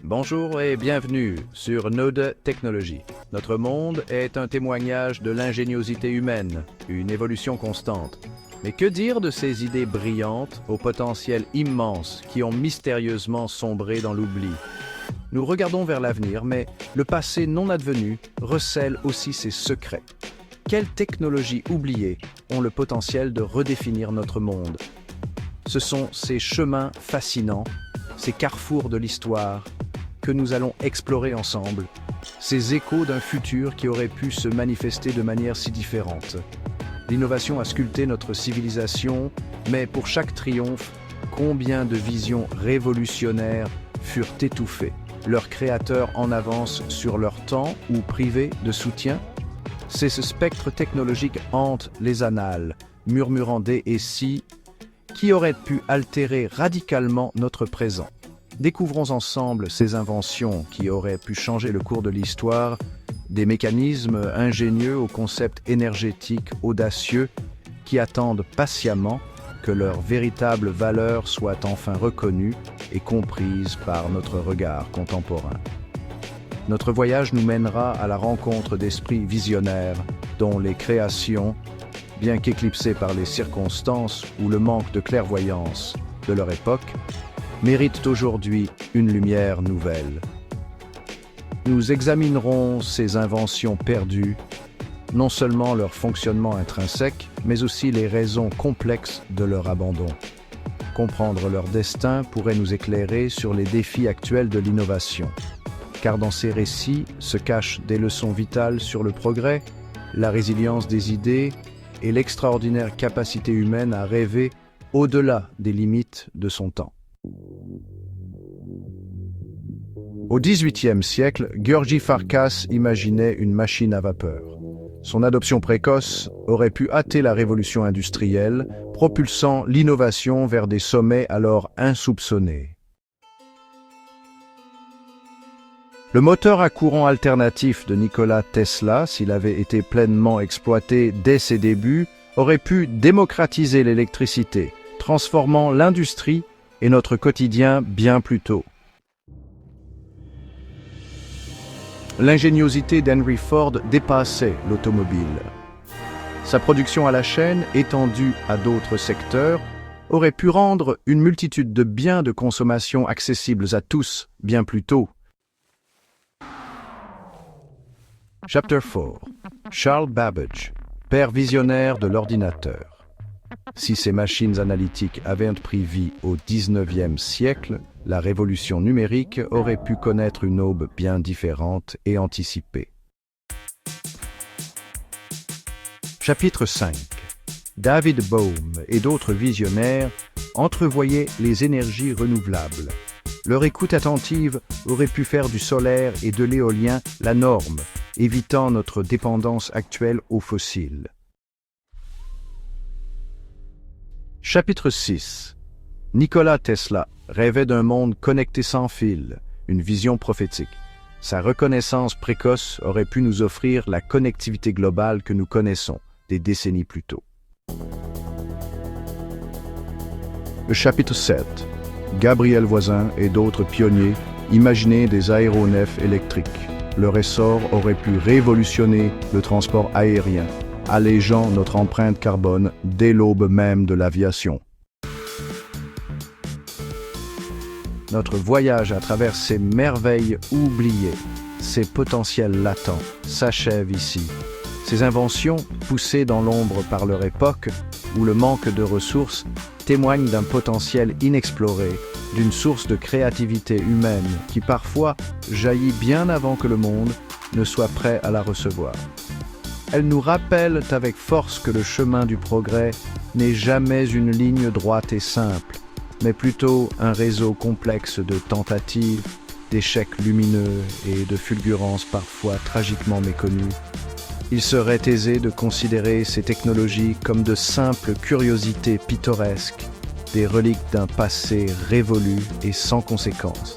Bonjour et bienvenue sur Node Technology. Notre monde est un témoignage de l'ingéniosité humaine, une évolution constante. Mais que dire de ces idées brillantes au potentiel immense qui ont mystérieusement sombré dans l'oubli? Nous regardons vers l'avenir, mais le passé non advenu recèle aussi ses secrets. Quelles technologies oubliées ont le potentiel de redéfinir notre monde? Ce sont ces chemins fascinants, ces carrefours de l'histoire, que nous allons explorer ensemble, ces échos d'un futur qui aurait pu se manifester de manière si différente. L'innovation a sculpté notre civilisation, mais pour chaque triomphe, combien de visions révolutionnaires furent étouffées, leurs créateurs en avance sur leur temps ou privés de soutien? C'est ce spectre technologique hante les annales, murmurant des et si, qui aurait pu altérer radicalement notre présent. Découvrons ensemble ces inventions qui auraient pu changer le cours de l'histoire, des mécanismes ingénieux aux concepts énergétiques audacieux qui attendent patiemment que leur véritable valeur soit enfin reconnue et comprise par notre regard contemporain. Notre voyage nous mènera à la rencontre d'esprits visionnaires dont les créations, bien qu'éclipsées par les circonstances ou le manque de clairvoyance de leur époque, méritent aujourd'hui une lumière nouvelle. Nous examinerons ces inventions perdues, non seulement leur fonctionnement intrinsèque, mais aussi les raisons complexes de leur abandon. Comprendre leur destin pourrait nous éclairer sur les défis actuels de l'innovation, car dans ces récits se cachent des leçons vitales sur le progrès, la résilience des idées et l'extraordinaire capacité humaine à rêver au-delà des limites de son temps. Au XVIIIe siècle, György Farkas imaginait une machine à vapeur. Son adoption précoce aurait pu hâter la révolution industrielle, propulsant l'innovation vers des sommets alors insoupçonnés. Le moteur à courant alternatif de Nikola Tesla, s'il avait été pleinement exploité dès ses débuts, aurait pu démocratiser l'électricité, transformant l'industrie et notre quotidien bien plus tôt. L'ingéniosité d'Henry Ford dépassait l'automobile. Sa production à la chaîne, étendue à d'autres secteurs, aurait pu rendre une multitude de biens de consommation accessibles à tous bien plus tôt. Chapter 4. Charles Babbage, père visionnaire de l'ordinateur. Si ces machines analytiques avaient pris vie au XIXe siècle, la révolution numérique aurait pu connaître une aube bien différente et anticipée. Chapitre 5. David Bohm et d'autres visionnaires entrevoyaient les énergies renouvelables. Leur écoute attentive aurait pu faire du solaire et de l'éolien la norme, évitant notre dépendance actuelle aux fossiles. Chapitre 6. Nikola Tesla rêvait d'un monde connecté sans fil, une vision prophétique. Sa reconnaissance précoce aurait pu nous offrir la connectivité globale que nous connaissons des décennies plus tôt. Le chapitre 7. Gabriel Voisin et d'autres pionniers imaginaient des aéronefs électriques. Leur essor aurait pu révolutionner le transport aérien, allégeant notre empreinte carbone dès l'aube même de l'aviation. Notre voyage à travers ces merveilles oubliées, ces potentiels latents, s'achève ici. Ces inventions, poussées dans l'ombre par leur époque, où le manque de ressources, témoignent d'un potentiel inexploré, d'une source de créativité humaine qui parfois jaillit bien avant que le monde ne soit prêt à la recevoir. Elles nous rappellent avec force que le chemin du progrès n'est jamais une ligne droite et simple, mais plutôt un réseau complexe de tentatives, d'échecs lumineux et de fulgurances parfois tragiquement méconnues. Il serait aisé de considérer ces technologies comme de simples curiosités pittoresques, des reliques d'un passé révolu et sans conséquences.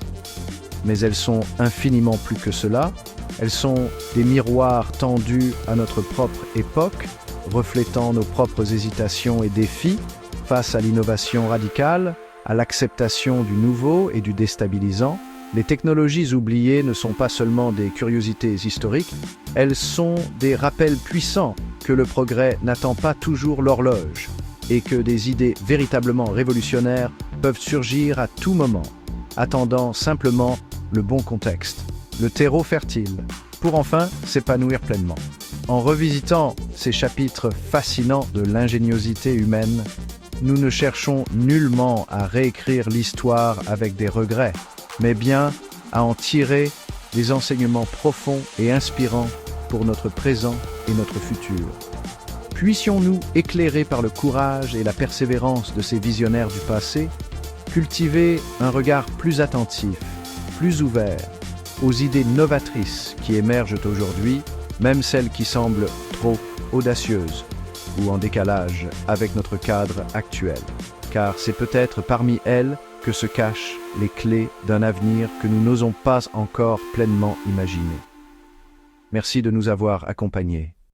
Mais elles sont infiniment plus que cela. Elles sont des miroirs tendus à notre propre époque, reflétant nos propres hésitations et défis face à l'innovation radicale, à l'acceptation du nouveau et du déstabilisant, Les technologies oubliées ne sont pas seulement des curiosités historiques, elles sont des rappels puissants que le progrès n'attend pas toujours l'horloge et que des idées véritablement révolutionnaires peuvent surgir à tout moment, attendant simplement le bon contexte, le terreau fertile, pour enfin s'épanouir pleinement. En revisitant ces chapitres fascinants de l'ingéniosité humaine, nous ne cherchons nullement à réécrire l'histoire avec des regrets, mais bien à en tirer des enseignements profonds et inspirants pour notre présent et notre futur. Puissions-nous, éclairés par le courage et la persévérance de ces visionnaires du passé, cultiver un regard plus attentif, plus ouvert aux idées novatrices qui émergent aujourd'hui, même celles qui semblent trop audacieuses ou en décalage avec notre cadre actuel, car c'est peut-être parmi elles que se cachent les clés d'un avenir que nous n'osons pas encore pleinement imaginer. Merci de nous avoir accompagnés.